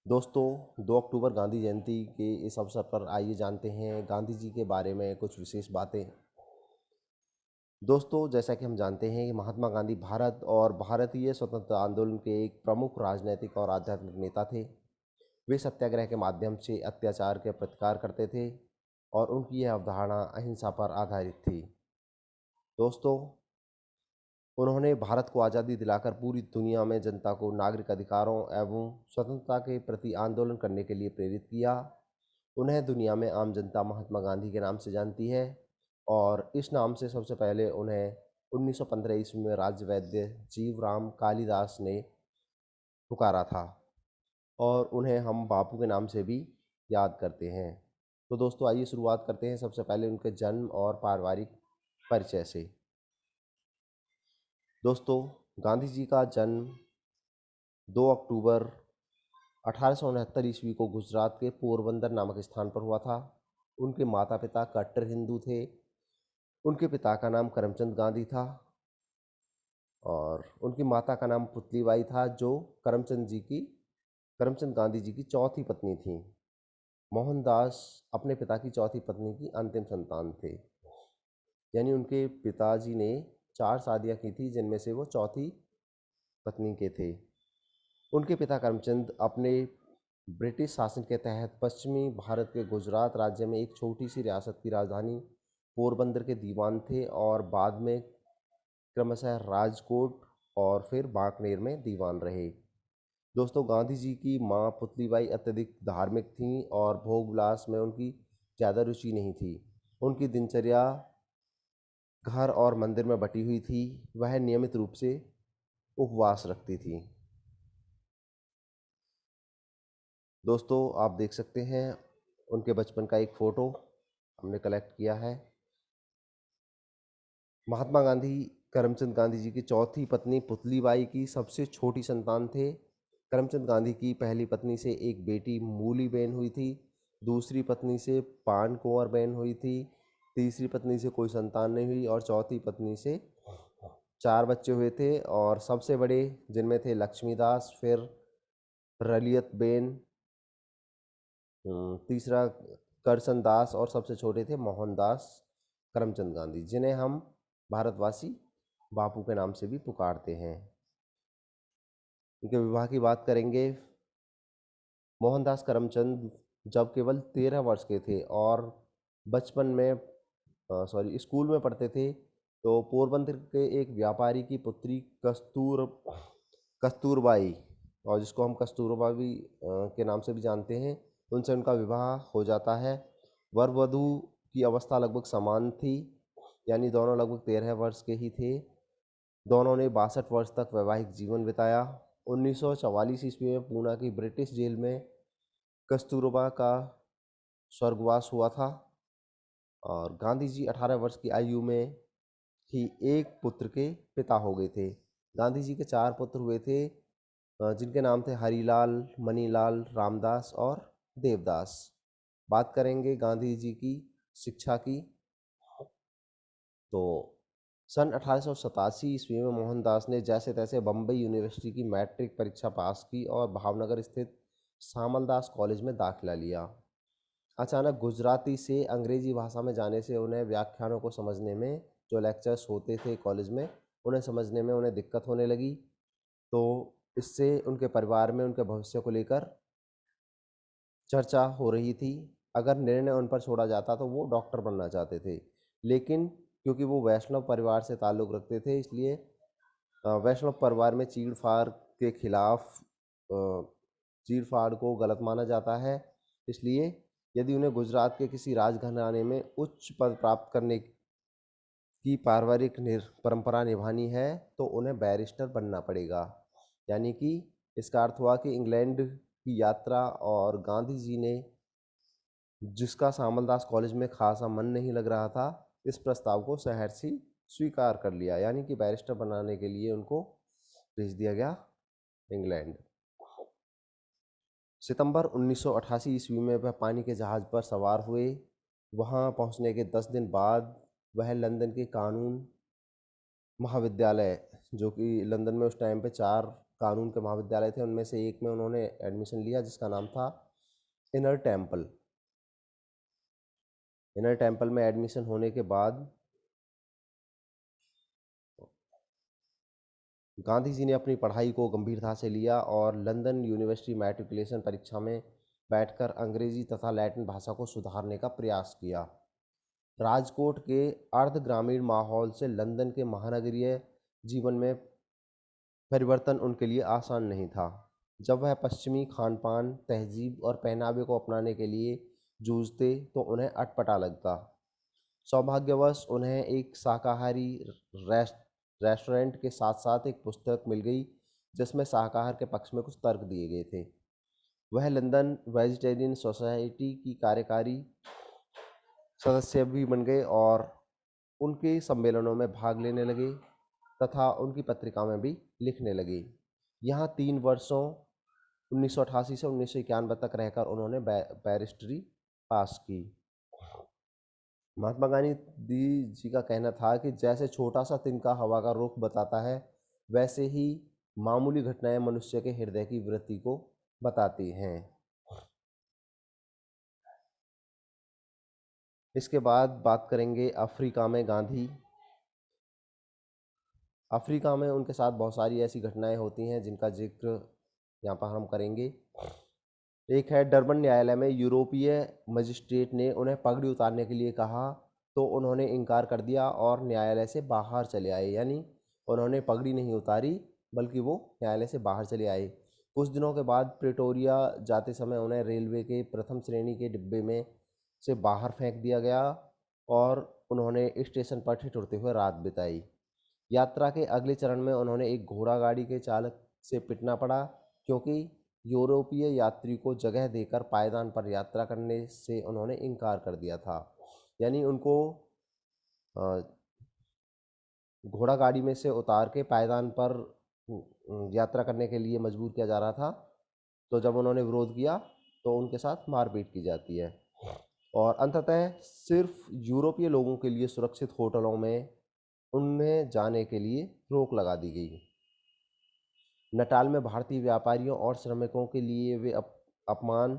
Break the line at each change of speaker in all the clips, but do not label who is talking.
दोस्तों 2 अक्टूबर गांधी जयंती के इस अवसर पर आइए जानते हैं गांधी जी के बारे में कुछ विशेष बातें। दोस्तों जैसा कि हम जानते हैं कि महात्मा गांधी भारत और भारतीय स्वतंत्रता आंदोलन के एक प्रमुख राजनैतिक और आध्यात्मिक नेता थे। वे सत्याग्रह के माध्यम से अत्याचार के प्रतिकार करते थे और उनकी यह अवधारणा अहिंसा पर आधारित थी। दोस्तों उन्होंने भारत को आज़ादी दिलाकर पूरी दुनिया में जनता को नागरिक अधिकारों एवं स्वतंत्रता के प्रति आंदोलन करने के लिए प्रेरित किया। उन्हें दुनिया में आम जनता महात्मा गांधी के नाम से जानती है और इस नाम से सबसे पहले उन्हें 1915 ईस्वी में राज्य वैद्य जीवराम कालिदास ने पुकारा था और उन्हें हम बापू के नाम से भी याद करते हैं। तो दोस्तों आइए शुरुआत करते हैं सबसे पहले उनके जन्म और पारिवारिक परिचय से। दोस्तों गांधी जी का जन्म 2 अक्टूबर 1869 ईस्वी को गुजरात के पोरबंदर नामक स्थान पर हुआ था। उनके माता पिता कट्टर हिंदू थे। उनके पिता का नाम करमचंद गांधी था और उनकी माता का नाम पुतलीबाई था, जो करमचंद गांधी जी की चौथी पत्नी थी। मोहनदास अपने पिता की चौथी पत्नी की अंतिम संतान थे, यानी उनके पिताजी ने 4 शादियां की थी, जिनमें से वो चौथी पत्नी के थे। उनके पिता करमचंद अपने ब्रिटिश शासन के तहत पश्चिमी भारत के गुजरात राज्य में एक छोटी सी रियासत की राजधानी पोरबंदर के दीवान थे और बाद में क्रमशः राजकोट और फिर बांकनेर में दीवान रहे। दोस्तों गांधी जी की मां पुतलीबाई अत्यधिक धार्मिक थीं और भोग विलास में उनकी ज़्यादा रुचि नहीं थी। उनकी दिनचर्या घर और मंदिर में बटी हुई थी। वह नियमित रूप से उपवास रखती थी। दोस्तों आप देख सकते हैं उनके बचपन का एक फ़ोटो हमने कलेक्ट किया है। महात्मा गांधी करमचंद गांधी जी की चौथी पत्नी पुतलीबाई की सबसे छोटी संतान थे। करमचंद गांधी की पहली पत्नी से एक बेटी मूलीबेन हुई थी, दूसरी पत्नी से पान कुंवर बेन हुई थी, तीसरी पत्नी से कोई संतान नहीं हुई और चौथी पत्नी से 4 बच्चे हुए थे। और सबसे बड़े जिनमें थे लक्ष्मीदास, फिर रलियत बेन, तीसरा करसन दास और सबसे छोटे थे मोहनदास करमचंद गांधी, जिन्हें हम भारतवासी बापू के नाम से भी पुकारते हैं। इनके विवाह की बात करेंगे। मोहनदास करमचंद जब केवल 13 वर्ष के थे और बचपन में स्कूल में पढ़ते थे, तो पोरबंदर के एक व्यापारी की पुत्री कस्तूरबाई, और जिसको हम कस्तूरबा भी के नाम से भी जानते हैं, उनसे उनका विवाह हो जाता है। वर वधू की अवस्था लगभग समान थी, यानी दोनों लगभग 13 वर्ष के ही थे। दोनों ने 62 वर्ष तक वैवाहिक जीवन बिताया। 1944 ईस्वी में पूना की ब्रिटिश जेल में कस्तूरबा का स्वर्गवास हुआ था और गांधी जी 18 वर्ष की आयु में ही एक पुत्र के पिता हो गए थे। गांधी जी के 4 पुत्र हुए थे, जिनके नाम थे हरीलाल, मनीलाल, रामदास और देवदास। बात करेंगे गांधी जी की शिक्षा की, तो सन 1887 ईस्वी में मोहनदास ने जैसे तैसे बम्बई यूनिवर्सिटी की मैट्रिक परीक्षा पास की और भावनगर स्थित सामलदास कॉलेज में दाखिला लिया। अचानक गुजराती से अंग्रेजी भाषा में जाने से उन्हें व्याख्यानों को समझने में, जो लेक्चर्स होते थे कॉलेज में, उन्हें समझने में उन्हें दिक्कत होने लगी। तो इससे उनके परिवार में उनके भविष्य को लेकर चर्चा हो रही थी। अगर निर्णय उन पर छोड़ा जाता तो वो डॉक्टर बनना चाहते थे, लेकिन क्योंकि वो वैष्णव परिवार से ताल्लुक़ रखते थे, इसलिए वैष्णव परिवार में चीड़-फाड़ के खिलाफ चीड़-फाड़ को गलत माना जाता है। इसलिए यदि उन्हें गुजरात के किसी राजघराने में उच्च पद प्राप्त करने की पारिवारिक परंपरा निभानी है तो उन्हें बैरिस्टर बनना पड़ेगा। यानी कि इसका अर्थ हुआ कि इंग्लैंड की यात्रा, और गांधी जी ने, जिसका सामलदास कॉलेज में खासा मन नहीं लग रहा था, इस प्रस्ताव को सहर्षी स्वीकार कर लिया, यानी कि बैरिस्टर बनाने के लिए उनको भेज दिया गया इंग्लैंड। सितंबर 1988 ईस्वी में वह पानी के जहाज़ पर सवार हुए। वहां पहुंचने के 10 दिन बाद वह लंदन के कानून महाविद्यालय, जो कि लंदन में उस टाइम पे 4 कानून के महाविद्यालय थे, उनमें से एक में उन्होंने एडमिशन लिया जिसका नाम था इनर टेम्पल। इनर टेम्पल में एडमिशन होने के बाद गांधी जी ने अपनी पढ़ाई को गंभीरता से लिया और लंदन यूनिवर्सिटी मैट्रिकुलेशन परीक्षा में बैठकर अंग्रेजी तथा लैटिन भाषा को सुधारने का प्रयास किया। राजकोट के अर्ध ग्रामीण माहौल से लंदन के महानगरीय जीवन में परिवर्तन उनके लिए आसान नहीं था। जब वह पश्चिमी खान-पान, तहजीब और पहनावे को अपनाने के लिए जूझते तो उन्हें अटपटा लगता। सौभाग्यवश उन्हें एक शाकाहारी रेस्टोरेंट के साथ-साथ एक पुस्तक मिल गई जिसमें शाकाहार के पक्ष में कुछ तर्क दिए गए थे। वह लंदन वेजिटेरियन सोसाइटी की कार्यकारी सदस्य भी बन गए और उनके सम्मेलनों में भाग लेने लगे तथा उनकी पत्रिका में भी लिखने लगे। यहाँ 3 वर्षों 1988 से 1991 तक रहकर उन्होंने बैरिस्टरी पास की। महात्मा गांधी जी का कहना था कि जैसे छोटा सा तिनका हवा का रुख बताता है, वैसे ही मामूली घटनाएं मनुष्य के हृदय की वृत्ति को बताती हैं। इसके बाद बात करेंगे अफ्रीका में गांधी। अफ्रीका में उनके साथ बहुत सारी ऐसी घटनाएं होती हैं जिनका जिक्र यहाँ पर हम करेंगे। एक है डरबन न्यायालय में यूरोपीय मजिस्ट्रेट ने उन्हें पगड़ी उतारने के लिए कहा तो उन्होंने इनकार कर दिया और न्यायालय से बाहर चले आए। यानी उन्होंने पगड़ी नहीं उतारी बल्कि वो न्यायालय से बाहर चले आए। कुछ दिनों के बाद प्रिटोरिया जाते समय उन्हें रेलवे के प्रथम श्रेणी के डिब्बे में से बाहर फेंक दिया गया और उन्होंने स्टेशन पर ठिठुरते हुए रात बिताई। यात्रा के अगले चरण में उन्होंने एक घोड़ा गाड़ी के चालक से पिटना पड़ा क्योंकि यूरोपीय यात्री को जगह देकर पायदान पर यात्रा करने से उन्होंने इनकार कर दिया था। यानी उनको घोड़ा गाड़ी में से उतार के पायदान पर यात्रा करने के लिए मजबूर किया जा रहा था। तो जब उन्होंने विरोध किया तो उनके साथ मारपीट की जाती है और अंततः सिर्फ यूरोपीय लोगों के लिए सुरक्षित होटलों में उनमें जाने के लिए रोक लगा दी गई। नटाल में भारतीय व्यापारियों और श्रमिकों के लिए वे अपमान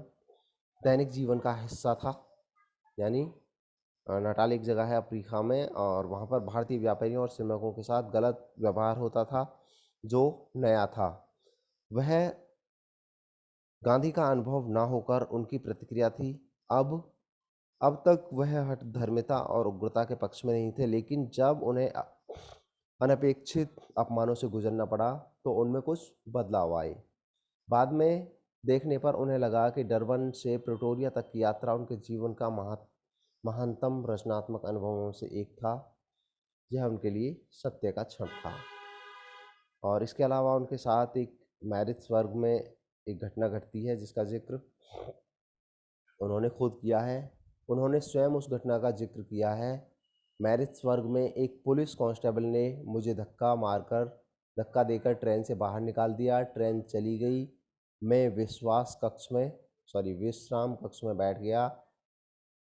दैनिक जीवन का हिस्सा था। यानी नटाल एक जगह है अफ्रीका में और वहाँ पर भारतीय व्यापारियों और श्रमिकों के साथ गलत व्यवहार होता था जो नया था। वह गांधी का अनुभव ना होकर उनकी प्रतिक्रिया थी। अब तक वह हठधर्मिता और उग्रता के पक्ष में नहीं थे, लेकिन जब उन्हें अनपेक्षित अपमानों से गुजरना पड़ा तो उनमें कुछ बदलाव आए। बाद में देखने पर उन्हें लगा कि डरबन से प्रिटोरिया तक की यात्रा उनके जीवन का महानतम रचनात्मक अनुभवों से एक था। यह उनके लिए सत्य का क्षण था। और इसके अलावा उनके साथ एक मैरिट्सबर्ग में एक घटना घटती है जिसका जिक्र उन्होंने खुद किया है। उन्होंने स्वयं उस घटना का जिक्र किया है। मैरिट्सबर्ग में एक पुलिस कांस्टेबल ने मुझे धक्का देकर ट्रेन से बाहर निकाल दिया। ट्रेन चली गई। मैं विश्राम कक्ष में बैठ गया।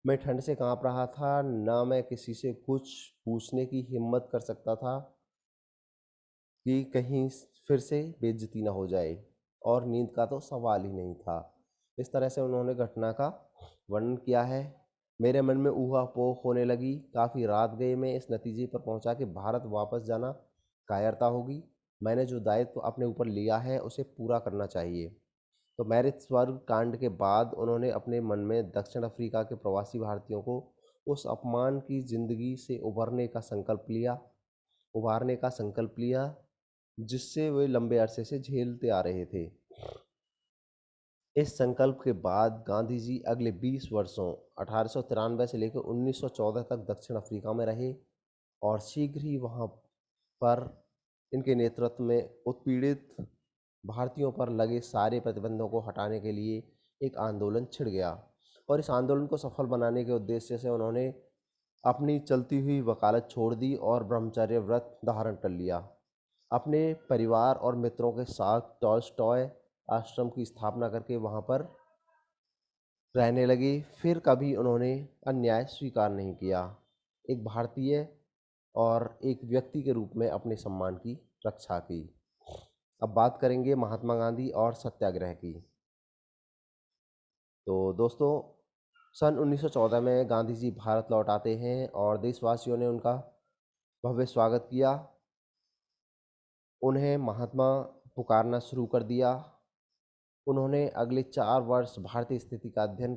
मैं ठंड से कांप रहा था। ना मैं किसी से कुछ पूछने की हिम्मत कर सकता था कि कहीं फिर से बेइज्जती ना हो जाए और नींद का तो सवाल ही नहीं था। इस तरह से उन्होंने घटना का वर्णन किया है। मेरे मन में ऊहापोह होने लगी। काफ़ी रात गए मैं इस नतीजे पर पहुंचा कि भारत वापस जाना कायरता होगी। मैंने जो दायित्व अपने ऊपर लिया है उसे पूरा करना चाहिए। तो मैरिट्सबर्ग कांड के बाद उन्होंने अपने मन में दक्षिण अफ्रीका के प्रवासी भारतीयों को उस अपमान की जिंदगी से उबारने का संकल्प लिया जिससे वे लंबे अरसे से झेलते आ रहे थे। इस संकल्प के बाद गांधी जी अगले 20 वर्षों 1893 से लेकर 1914 तक दक्षिण अफ्रीका में रहे और शीघ्र ही वहां पर इनके नेतृत्व में उत्पीड़ित भारतीयों पर लगे सारे प्रतिबंधों को हटाने के लिए एक आंदोलन छिड़ गया और इस आंदोलन को सफल बनाने के उद्देश्य से उन्होंने अपनी चलती हुई वकालत छोड़ दी और ब्रह्मचर्य व्रत धारण कर लिया। अपने परिवार और मित्रों के साथ टॉल्स्टॉय आश्रम की स्थापना करके वहाँ पर रहने लगे। फिर कभी उन्होंने अन्याय स्वीकार नहीं किया। एक भारतीय और एक व्यक्ति के रूप में अपने सम्मान की रक्षा की। अब बात करेंगे महात्मा गांधी और सत्याग्रह की। तो दोस्तों, सन 1914 में गांधी जी भारत लौट आते हैं और देशवासियों ने उनका भव्य स्वागत किया। उन्हें महात्मा पुकारना शुरू कर दिया। उन्होंने अगले 4 वर्ष भारतीय स्थिति का अध्ययन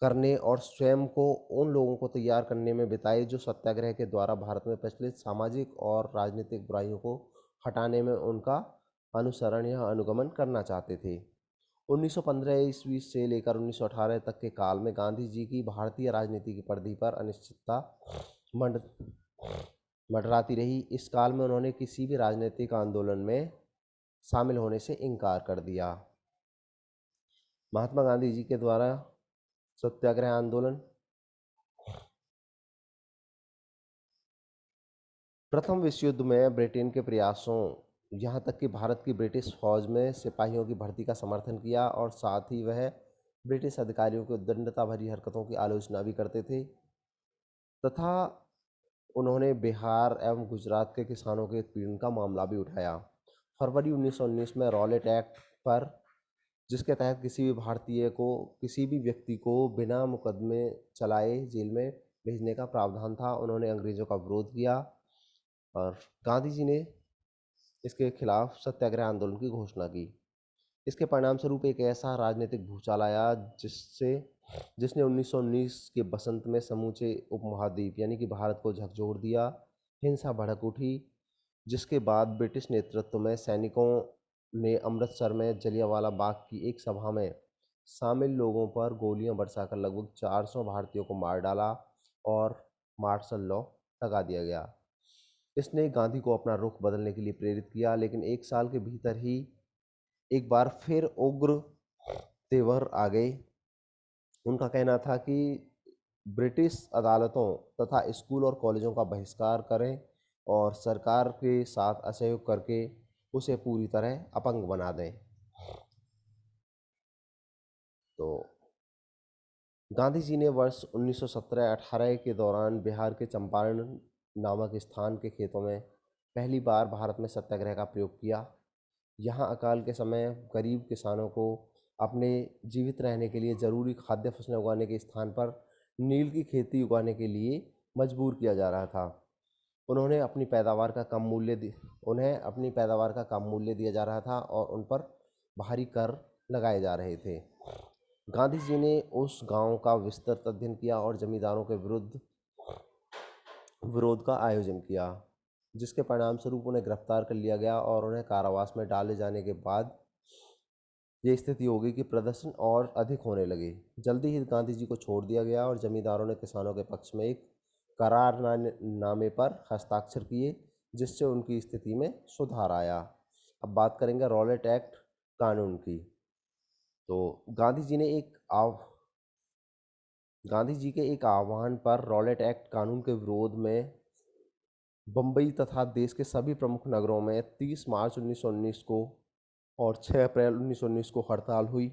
करने और स्वयं को उन लोगों को तैयार करने में बिताए जो सत्याग्रह के द्वारा भारत में प्रचलित सामाजिक और राजनीतिक बुराइयों को हटाने में उनका अनुसरण या अनुगमन करना चाहते थे। 1915 ईस्वी से लेकर 1918 तक के काल में गांधी जी की भारतीय राजनीति की परिधि पर अनिश्चितता मंड मंडराती रही। इस काल में उन्होंने किसी भी राजनीतिक आंदोलन में शामिल होने से इनकार कर दिया। महात्मा गांधी जी के द्वारा सत्याग्रह आंदोलन। प्रथम विश्व युद्ध में ब्रिटेन के प्रयासों, यहाँ तक कि भारत की ब्रिटिश फौज में सिपाहियों की भर्ती का समर्थन किया और साथ ही वह ब्रिटिश अधिकारियों की उद्दंडता भरी हरकतों की आलोचना भी करते थे तथा उन्होंने बिहार एवं गुजरात के किसानों के उत्पीड़न का मामला भी उठाया। फरवरी 1919 में रॉलेट एक्ट पर, जिसके तहत किसी भी भारतीय को, किसी भी व्यक्ति को बिना मुकदमे चलाए जेल में भेजने का प्रावधान था, उन्होंने अंग्रेज़ों का विरोध किया और गांधी जी ने इसके खिलाफ सत्याग्रह आंदोलन की घोषणा की। इसके परिणाम स्वरूप एक ऐसा राजनीतिक भूचाल आया जिसने 1919 के बसंत में समूचे उपमहाद्वीप यानी कि भारत को झकझोर दिया। हिंसा भड़क उठी, जिसके बाद ब्रिटिश नेतृत्व में सैनिकों ने अमृतसर में जलियांवाला बाग की एक सभा में शामिल लोगों पर गोलियां बरसाकर लगभग 400 भारतीयों को मार डाला और मार्शल लॉ लगा दिया गया। इसने गांधी को अपना रुख बदलने के लिए प्रेरित किया, लेकिन एक साल के भीतर ही एक बार फिर उग्र तेवर आ गए। उनका कहना था कि ब्रिटिश अदालतों तथा स्कूल और कॉलेजों का बहिष्कार करें और सरकार के साथ असहयोग करके उसे पूरी तरह अपंग बना दें। तो गांधी जी ने वर्ष 1917-18 के दौरान बिहार के चंपारण नामक स्थान के खेतों में पहली बार भारत में सत्याग्रह का प्रयोग किया। यहाँ अकाल के समय गरीब किसानों को अपने जीवित रहने के लिए ज़रूरी खाद्य फसलें उगाने के स्थान पर नील की खेती उगाने के लिए मजबूर किया जा रहा था। उन्हें अपनी पैदावार का कम मूल्य दिया जा रहा था और उन पर भारी कर लगाए जा रहे थे। गांधी जी ने उस गांव का विस्तृत अध्ययन किया और जमींदारों के विरोध का आयोजन किया, जिसके परिणाम स्वरूप उन्हें गिरफ्तार कर लिया गया और उन्हें कारावास में डाले जाने के बाद ये स्थिति हो गई कि प्रदर्शन और अधिक होने लगे। जल्दी ही गांधी जी को छोड़ दिया गया और जमींदारों ने किसानों के पक्ष में एक करारनामे पर हस्ताक्षर किए, जिससे उनकी स्थिति में सुधार आया। अब बात करेंगे रॉलेट एक्ट कानून की। तो गांधी जी के एक आह्वान पर रॉलेट एक्ट कानून के विरोध में बम्बई तथा देश के सभी प्रमुख नगरों में 30 मार्च 1919 को और 6 अप्रैल 1919 को हड़ताल हुई।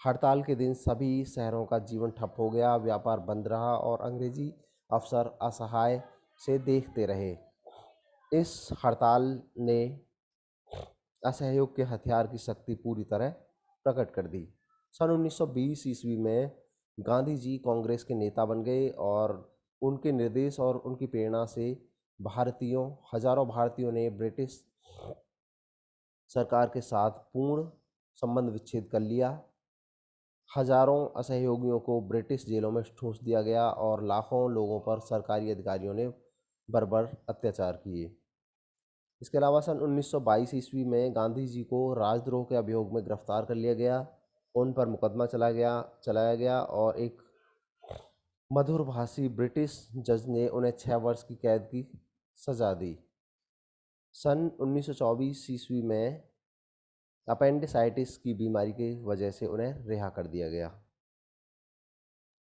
हड़ताल के दिन सभी शहरों का जीवन ठप हो गया, व्यापार बंद रहा और अंग्रेजी अफसर असहाय से देखते रहे। इस हड़ताल ने असहयोग के हथियार की शक्ति पूरी तरह प्रकट कर दी। सन 1920 ईस्वी में गांधी जी कांग्रेस के नेता बन गए और उनके निर्देश और उनकी प्रेरणा से हजारों भारतीयों ने ब्रिटिश सरकार के साथ पूर्ण संबंध विच्छेद कर लिया। हजारों असहयोगियों को ब्रिटिश जेलों में ठूंस दिया गया और लाखों लोगों पर सरकारी अधिकारियों ने बर्बर अत्याचार किए। इसके अलावा सन 1922 ईस्वी में गांधी जी को राजद्रोह के अभियोग में गिरफ्तार कर लिया गया। उन पर मुकदमा चलाया गया और एक मधुरभाषी ब्रिटिश जज ने उन्हें 6 वर्ष की कैद की सजा दी। सन 1924 ईस्वी में अपेंडिसाइटिस की बीमारी की वजह से उन्हें रिहा कर दिया गया।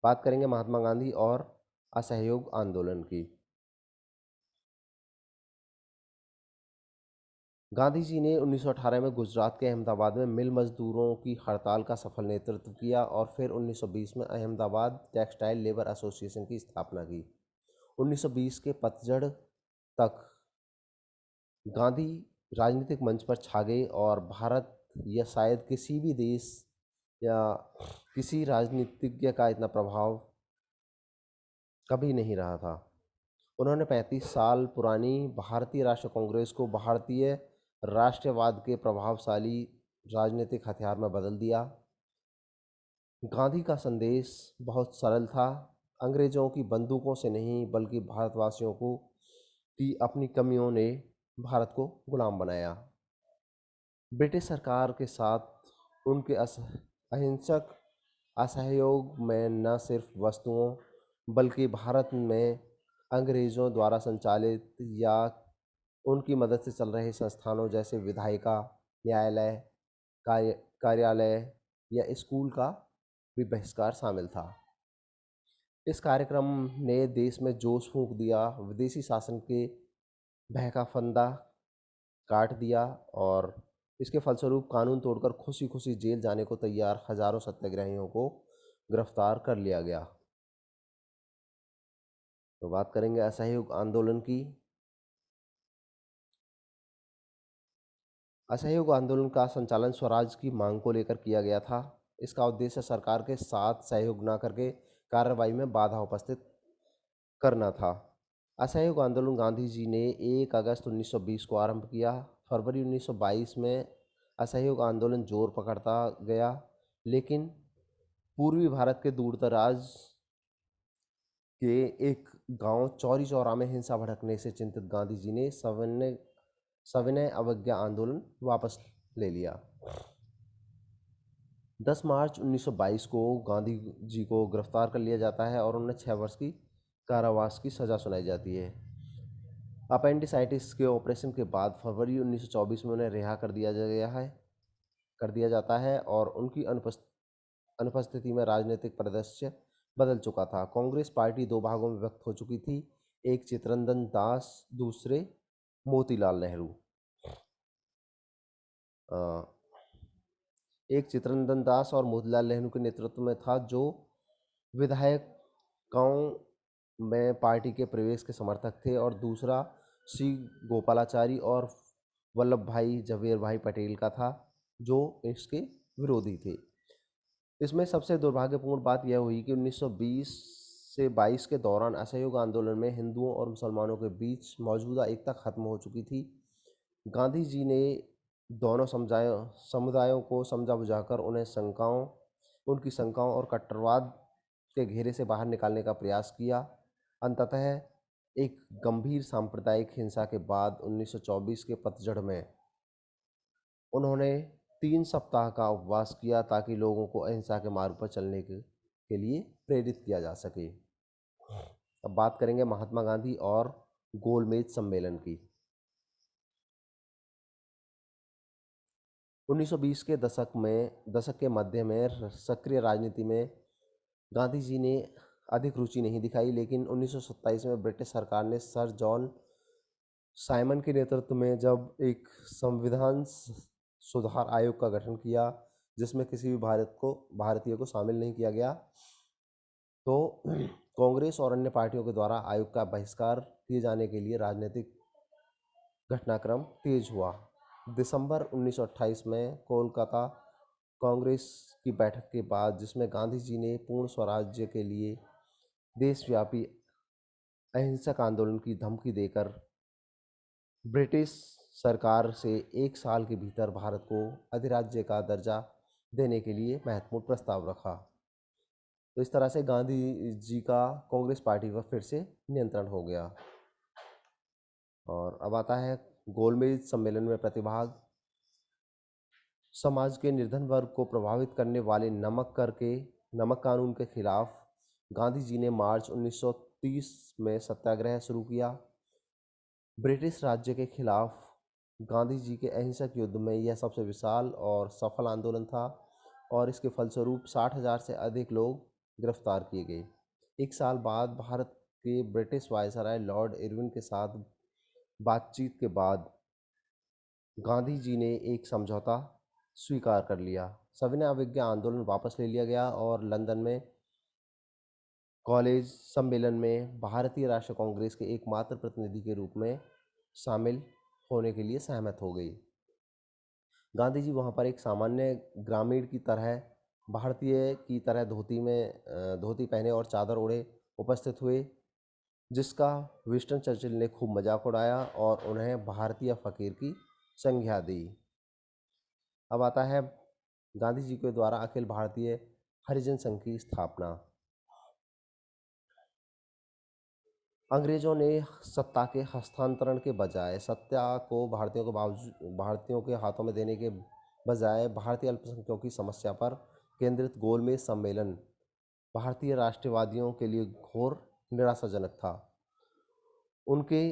बात करेंगे महात्मा गांधी और असहयोग आंदोलन की। गांधी जी ने 1918 में गुजरात के अहमदाबाद में मिल मजदूरों की हड़ताल का सफल नेतृत्व किया और फिर 1920 में अहमदाबाद टेक्सटाइल लेबर एसोसिएशन की स्थापना की। 1920 के पतझड़ तक गांधी राजनीतिक मंच पर छा गए और भारत या शायद किसी भी देश या किसी राजनीतिज्ञ का इतना प्रभाव कभी नहीं रहा था। उन्होंने 35 साल पुरानी भारतीय राष्ट्रीय कांग्रेस को भारतीय राष्ट्रवाद के प्रभावशाली राजनीतिक हथियार में बदल दिया। गांधी का संदेश बहुत सरल था, अंग्रेजों की बंदूकों से नहीं बल्कि भारतवासियों को की अपनी कमियों ने भारत को गुलाम बनाया। ब्रिटिश सरकार के साथ उनके अहिंसक असहयोग में न सिर्फ वस्तुओं बल्कि भारत में अंग्रेज़ों द्वारा संचालित या उनकी मदद से चल रहे संस्थानों जैसे विधायिका, न्यायालय, कार्यालय या स्कूल का भी बहिष्कार शामिल था। इस कार्यक्रम ने देश में जोश फूंक दिया, विदेशी शासन के भय का फंदा काट दिया और इसके फलस्वरूप कानून तोड़कर खुशी खुशी जेल जाने को तैयार हजारों सत्याग्रहियों को गिरफ्तार कर लिया गया। तो बात करेंगे असहयोग आंदोलन की। असहयोग आंदोलन का संचालन स्वराज की मांग को लेकर किया गया था। इसका उद्देश्य सरकार के साथ सहयोग न करके कार्रवाई में बाधा उपस्थित करना था। असहयोग आंदोलन गांधी जी ने 1 अगस्त 1920 को आरंभ किया। फरवरी 1922 में असहयोग आंदोलन जोर पकड़ता गया, लेकिन पूर्वी भारत के दूरदराज के एक गांव चौरी चौरा में हिंसा भड़कने से चिंतित गांधी जी ने सविनय अवज्ञा आंदोलन वापस ले लिया। 10 मार्च 1922 को गांधी जी को गिरफ्तार कर लिया जाता है और उन्हें 6 वर्ष की कारावास की सज़ा सुनाई जाती है। अपेंडिसाइटिस के ऑपरेशन के बाद फरवरी 1924 में उन्हें रिहा कर दिया जाता है और उनकी अनुपस्थिति में राजनीतिक परिदृश्य बदल चुका था। कांग्रेस पार्टी 2 भागों में विभक्त हो चुकी थी, एक चित्तरंजन दास, दूसरे मोतीलाल नेहरू। एक चित्तरंजन दास और मोतीलाल नेहरू के नेतृत्व में था, जो विधायकों में पार्टी के प्रवेश के समर्थक थे, और दूसरा सी गोपालाचारी और वल्लभ भाई झवेर भाई पटेल का था, जो इसके विरोधी थे। इसमें सबसे दुर्भाग्यपूर्ण बात यह हुई कि 1920 से 22 के दौरान असहयोग आंदोलन में हिंदुओं और मुसलमानों के बीच मौजूदा एकता खत्म हो चुकी थी। गांधी जी ने दोनों समुदायों को समझा बुझाकर उनकी शंकाओं और कट्टरवाद के घेरे से बाहर निकालने का प्रयास किया। अंततः एक गंभीर सांप्रदायिक हिंसा के बाद 1924 के पतझड़ में उन्होंने 3 सप्ताह का उपवास किया ताकि लोगों को अहिंसा के मार्ग पर चलने के लिए प्रेरित किया जा सके। अब बात करेंगे महात्मा गांधी और गोलमेज सम्मेलन की। 1920 के दशक के मध्य में सक्रिय राजनीति में गांधी जी ने अधिक रुचि नहीं दिखाई, लेकिन 1927 में ब्रिटिश सरकार ने सर जॉन साइमन के नेतृत्व में जब एक संविधान सुधार आयोग का गठन किया, जिसमें किसी भी भारतीय को शामिल नहीं किया गया, तो कांग्रेस और अन्य पार्टियों के द्वारा आयोग का बहिष्कार किए जाने के लिए राजनीतिक घटनाक्रम तेज हुआ। दिसंबर 1928 में कोलकाता कांग्रेस की बैठक के बाद, जिसमें गांधी जी ने पूर्ण स्वराज्य के लिए देशव्यापी अहिंसक आंदोलन की धमकी देकर ब्रिटिश सरकार से 1 साल के भीतर भारत को अधिराज्य का दर्जा देने के लिए महत्वपूर्ण प्रस्ताव रखा। तो इस तरह से गांधी जी का कांग्रेस पार्टी पर फिर से नियंत्रण हो गया। और अब आता है गोलमेज सम्मेलन में प्रतिभाग। समाज के निर्धन वर्ग को प्रभावित करने वाले नमक कानून के खिलाफ गांधी जी ने मार्च 1930 में सत्याग्रह शुरू किया। ब्रिटिश राज्य के खिलाफ गांधी जी के अहिंसक युद्ध में यह सबसे विशाल और सफल आंदोलन था, और इसके फलस्वरूप 60,000 से अधिक लोग गिरफ्तार किए गए। 1 साल बाद भारत के ब्रिटिश वायसराय लॉर्ड इरविन के साथ बातचीत के बाद गांधी जी ने एक समझौता स्वीकार कर लिया। सविनय अवज्ञा आंदोलन वापस ले लिया गया और लंदन में कॉलेज सम्मेलन में भारतीय राष्ट्रीय कांग्रेस के एकमात्र प्रतिनिधि के रूप में शामिल होने के लिए सहमत हो गई। गांधी जी वहाँ पर एक सामान्य ग्रामीण की तरह, भारतीय की तरह धोती पहने और चादर ओढ़े उपस्थित हुए, जिसका विंस्टन चर्चिल ने खूब मजाक उड़ाया और उन्हें भारतीय फकीर की संज्ञा दी। अब आता है गांधी जी के द्वारा अखिल भारतीय हरिजन संघ की स्थापना। अंग्रेजों ने सत्ता के हस्तांतरण के बजाय, सत्ता को भारतीयों के हाथों में देने के बजाय भारतीय अल्पसंख्यकों की समस्या पर केंद्रित गोलमेज सम्मेलन भारतीय राष्ट्रवादियों के लिए घोर निराशाजनक था। उनके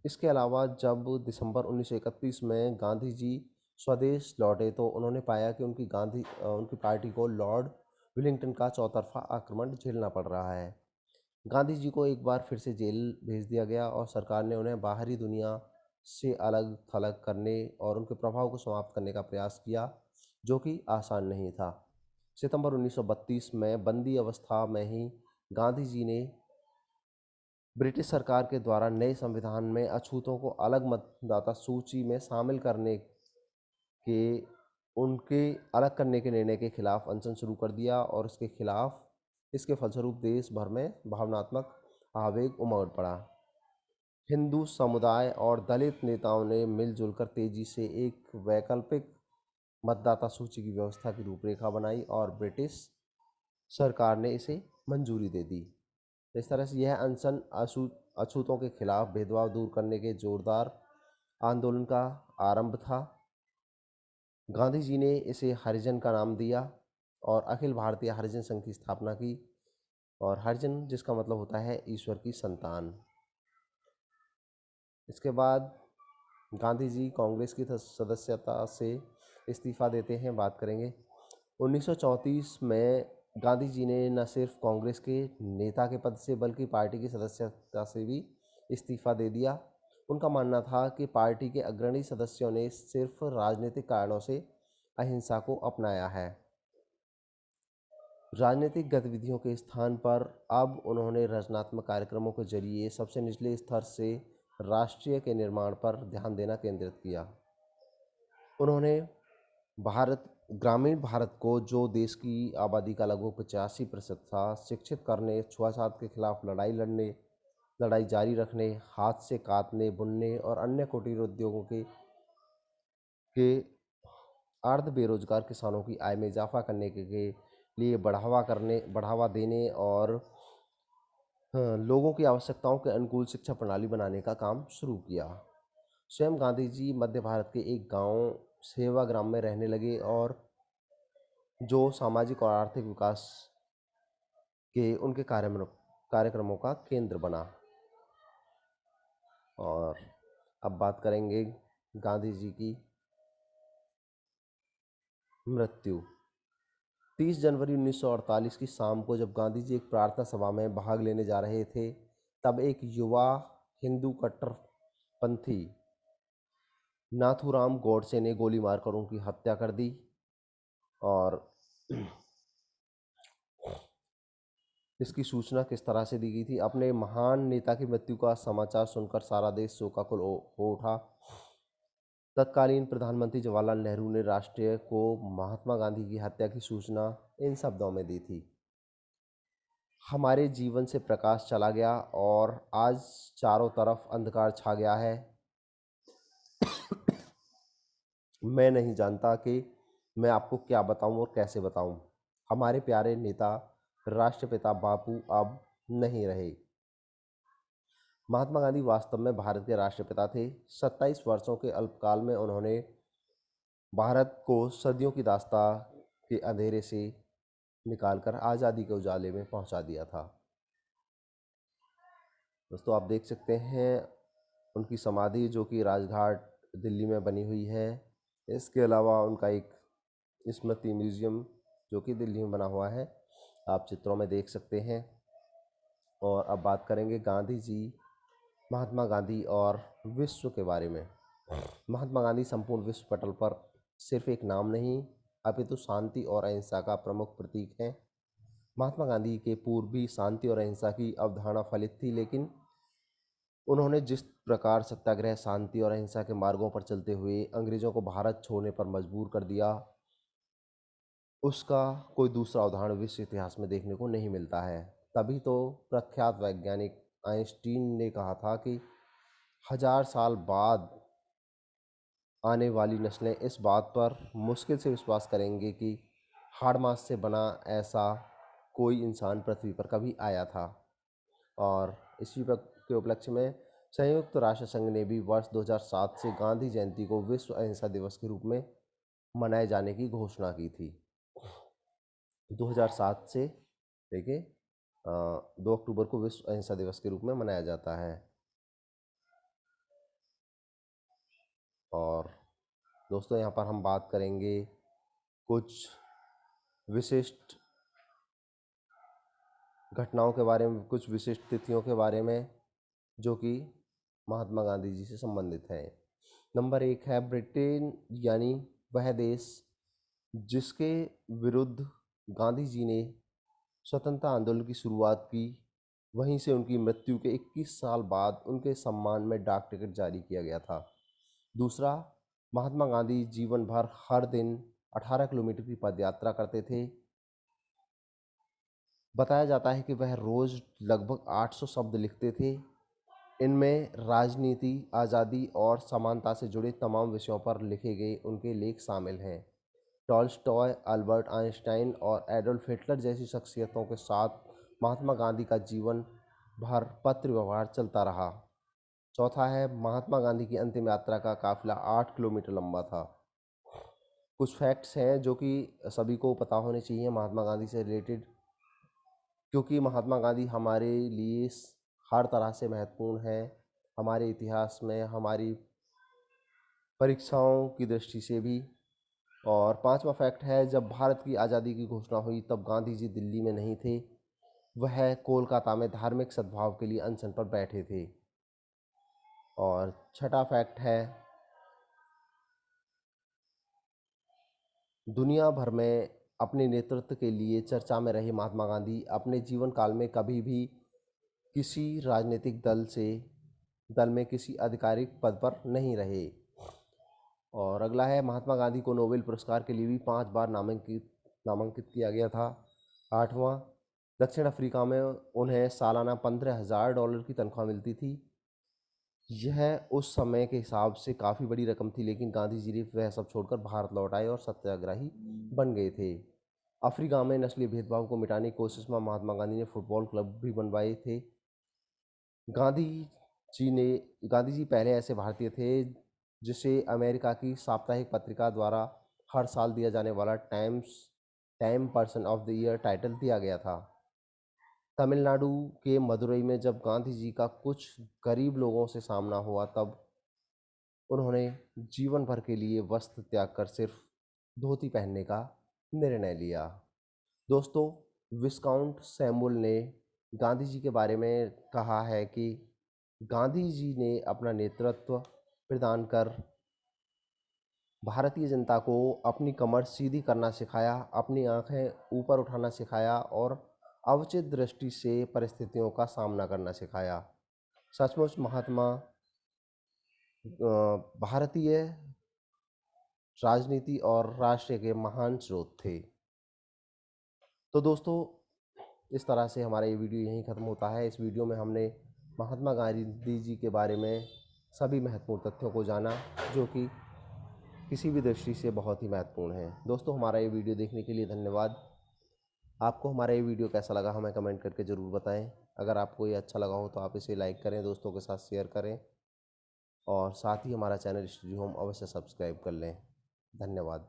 इसके अलावा जब दिसंबर 1931 में गांधी जी स्वदेश लौटे तो उन्होंने पाया कि उनकी पार्टी को लॉर्ड विलिंगटन का चौतरफा आक्रमण झेलना पड़ रहा है। गांधी जी को एक बार फिर से जेल भेज दिया गया और सरकार ने उन्हें बाहरी दुनिया से अलग थलग करने और उनके प्रभाव को समाप्त करने का प्रयास किया, जो कि आसान नहीं था। सितंबर 1932 में बंदी अवस्था में ही गांधी जी ने ब्रिटिश सरकार के द्वारा नए संविधान में अछूतों को अलग मतदाता सूची में शामिल करने के उनके अलग करने के निर्णय के खिलाफ अनशन शुरू कर दिया और इसके फलस्वरूप देश भर में भावनात्मक आवेग उमड़ पड़ा। हिंदू समुदाय और दलित नेताओं ने मिलजुल कर तेजी से एक वैकल्पिक मतदाता सूची की व्यवस्था की रूपरेखा बनाई और ब्रिटिश सरकार ने इसे मंजूरी दे दी। इस तरह से यह अनशन अछूतों के खिलाफ भेदभाव दूर करने के जोरदार आंदोलन का आरंभ था। गांधी जी ने इसे हरिजन का नाम दिया और अखिल भारतीय हरिजन संघ की स्थापना की, और हरिजन जिसका मतलब होता है ईश्वर की संतान। इसके बाद गांधी जी कांग्रेस की सदस्यता से इस्तीफा देते हैं, बात करेंगे। 1934 में गांधी जी ने न सिर्फ कांग्रेस के नेता के पद से बल्कि पार्टी की सदस्यता से भी इस्तीफा दे दिया। उनका मानना था कि पार्टी के अग्रणी सदस्यों ने सिर्फ राजनीतिक कारणों से अहिंसा को अपनाया है। राजनीतिक गतिविधियों के स्थान पर अब उन्होंने रचनात्मक कार्यक्रमों के जरिए सबसे निचले स्तर से राष्ट्रीय के निर्माण पर ध्यान देना केंद्रित किया। उन्होंने भारत ग्रामीण भारत को, जो देश की आबादी का लगभग 85% था, शिक्षित करने, छुआछात के खिलाफ लड़ाई जारी रखने, हाथ से कातने, बुनने और अन्य कुटीर उद्योगों के अर्ध बेरोजगार किसानों की आय में इजाफा करने के लिए बढ़ावा देने और लोगों की आवश्यकताओं के अनुकूल शिक्षा प्रणाली बनाने का काम शुरू किया। स्वयं गांधी जी मध्य भारत के एक गांव सेवाग्राम में रहने लगे और जो सामाजिक और आर्थिक विकास के उनके कार्यक्रमों का केंद्र बना। और अब बात करेंगे गांधी जी की मृत्यु। 30 जनवरी 1948 की शाम को जब गांधी जी एक प्रार्थना सभा में भाग लेने जा रहे थे, तब एक युवा हिंदू कट्टरपंथी नाथूराम गोडसे ने गोली मारकर उनकी हत्या कर दी। और इसकी सूचना किस तरह से दी गई थी? अपने महान नेता की मृत्यु का समाचार सुनकर सारा देश शोकाकुल हो उठा। तत्कालीन प्रधानमंत्री जवाहरलाल नेहरू ने राष्ट्र को महात्मा गांधी की हत्या की सूचना इन शब्दों में दी थी: हमारे जीवन से प्रकाश चला गया और आज चारों तरफ अंधकार छा गया है। मैं नहीं जानता कि मैं आपको क्या बताऊं और कैसे बताऊं। हमारे प्यारे नेता राष्ट्रपिता बापू अब नहीं रहे। महात्मा गांधी वास्तव में भारत के राष्ट्रपिता थे। 27 वर्षों के अल्पकाल में उन्होंने भारत को सदियों की दास्तां के अंधेरे से निकालकर आज़ादी के उजाले में पहुंचा दिया था। दोस्तों, आप देख सकते हैं उनकी समाधि जो कि राजघाट दिल्ली में बनी हुई है। इसके अलावा उनका एक स्मृति म्यूजियम जो कि दिल्ली में बना हुआ है, आप चित्रों में देख सकते हैं। और अब बात करेंगे गांधी जी, महात्मा गांधी और विश्व के बारे में। महात्मा गांधी संपूर्ण विश्व पटल पर सिर्फ एक नाम नहीं, अपितु शांति और अहिंसा का प्रमुख प्रतीक हैं। महात्मा गांधी के पूर्व भी शांति और अहिंसा की अवधारणा फलित थी, लेकिन उन्होंने जिस प्रकार सत्याग्रह, शांति और अहिंसा के मार्गों पर चलते हुए अंग्रेजों को भारत छोड़ने पर मजबूर कर दिया, उसका कोई दूसरा उदाहरण विश्व इतिहास में देखने को नहीं मिलता है। तभी तो प्रख्यात वैज्ञानिक आइंस्टीन ने कहा था कि 1000 साल बाद आने वाली नस्लें इस बात पर मुश्किल से विश्वास करेंगे कि हाड़ मांस से बना ऐसा कोई इंसान पृथ्वी पर कभी आया था। और इसी के उपलक्ष्य में संयुक्त राष्ट्र संघ ने भी वर्ष 2007 से गांधी जयंती को विश्व अहिंसा दिवस के रूप में मनाए जाने की घोषणा की थी। 2007 से लेके 2 अक्टूबर को विश्व अहिंसा दिवस के रूप में मनाया जाता है। और दोस्तों, यहाँ पर हम बात करेंगे कुछ विशिष्ट घटनाओं के बारे में, कुछ विशिष्ट तिथियों के बारे में जो कि महात्मा गांधी जी से संबंधित है। नंबर 1 है ब्रिटेन, यानी वह देश जिसके विरुद्ध गांधी जी ने स्वतंत्रता आंदोलन की शुरुआत की, वहीं से उनकी मृत्यु के 21 साल बाद उनके सम्मान में डाक टिकट जारी किया गया था। दूसरा, महात्मा गांधी जीवन भर हर दिन 18 किलोमीटर की पदयात्रा करते थे। बताया जाता है कि वह रोज लगभग 800 शब्द लिखते थे। इनमें राजनीति, आज़ादी और समानता से जुड़े तमाम विषयों पर लिखे गए उनके लेख शामिल हैं। टॉल्स्टॉय, अल्बर्ट आइंस्टाइन और एडोल्फ हिटलर जैसी शख्सियतों के साथ महात्मा गांधी का जीवन भर पत्र व्यवहार चलता रहा। चौथा है, महात्मा गांधी की अंतिम यात्रा का काफिला 8 किलोमीटर लंबा था। कुछ फैक्ट्स हैं जो कि सभी को पता होने चाहिए महात्मा गांधी से रिलेटेड, क्योंकि महात्मा गांधी हमारे लिए हर तरह से महत्वपूर्ण है, हमारे इतिहास में, हमारी परीक्षाओं की दृष्टि से भी। और पांचवा फैक्ट है, जब भारत की आज़ादी की घोषणा हुई तब गांधी जी दिल्ली में नहीं थे, वह कोलकाता में धार्मिक सद्भाव के लिए अनशन पर बैठे थे। और छठा फैक्ट है, दुनिया भर में अपने नेतृत्व के लिए चर्चा में रहे महात्मा गांधी अपने जीवन काल में कभी भी किसी राजनीतिक दल में किसी आधिकारिक पद पर नहीं रहे। और अगला है, महात्मा गांधी को नोबेल पुरस्कार के लिए भी 5 बार नामांकित किया गया था। आठवां, दक्षिण अफ्रीका में उन्हें सालाना $15,000 की तनख्वाह मिलती थी। यह उस समय के हिसाब से काफ़ी बड़ी रकम थी, लेकिन गांधी जी ने वह सब छोड़कर भारत लौट आए और सत्याग्रही बन गए थे। अफ्रीका में नस्लीय भेदभाव को मिटाने की कोशिश में महात्मा गांधी ने फुटबॉल क्लब भी बनवाए थे। गांधी गांधी जी पहले ऐसे भारतीय थे जिसे अमेरिका की साप्ताहिक पत्रिका द्वारा हर साल दिया जाने वाला time person of the year title दिया गया था। तमिलनाडु के मदुरई में जब गांधी जी का कुछ गरीब लोगों से सामना हुआ, तब उन्होंने जीवन भर के लिए वस्त्र त्याग कर सिर्फ धोती पहनने का निर्णय लिया। दोस्तों, विस्काउंट सैमुअल ने गांधी जी के बारे में कहा है कि गांधी जी ने अपना नेतृत्व प्रदान कर भारतीय जनता को अपनी कमर सीधी करना सिखाया, अपनी आंखें ऊपर उठाना सिखाया और अवचित दृष्टि से परिस्थितियों का सामना करना सिखाया। सचमुच महात्मा भारतीय राजनीति और राष्ट्र के महान स्रोत थे। तो दोस्तों, इस तरह से हमारा ये वीडियो यहीं ख़त्म होता है। इस वीडियो में हमने महात्मा गांधी जी के बारे में सभी महत्वपूर्ण तथ्यों को जाना, जो कि किसी भी दृष्टि से बहुत ही महत्वपूर्ण है। दोस्तों, हमारा ये वीडियो देखने के लिए धन्यवाद। आपको हमारा ये वीडियो कैसा लगा हमें कमेंट करके ज़रूर बताएं। अगर आपको ये अच्छा लगा हो तो आप इसे लाइक करें, दोस्तों के साथ शेयर करें और साथ ही हमारा चैनल स्टडी होम अवश्य सब्सक्राइब कर लें। धन्यवाद।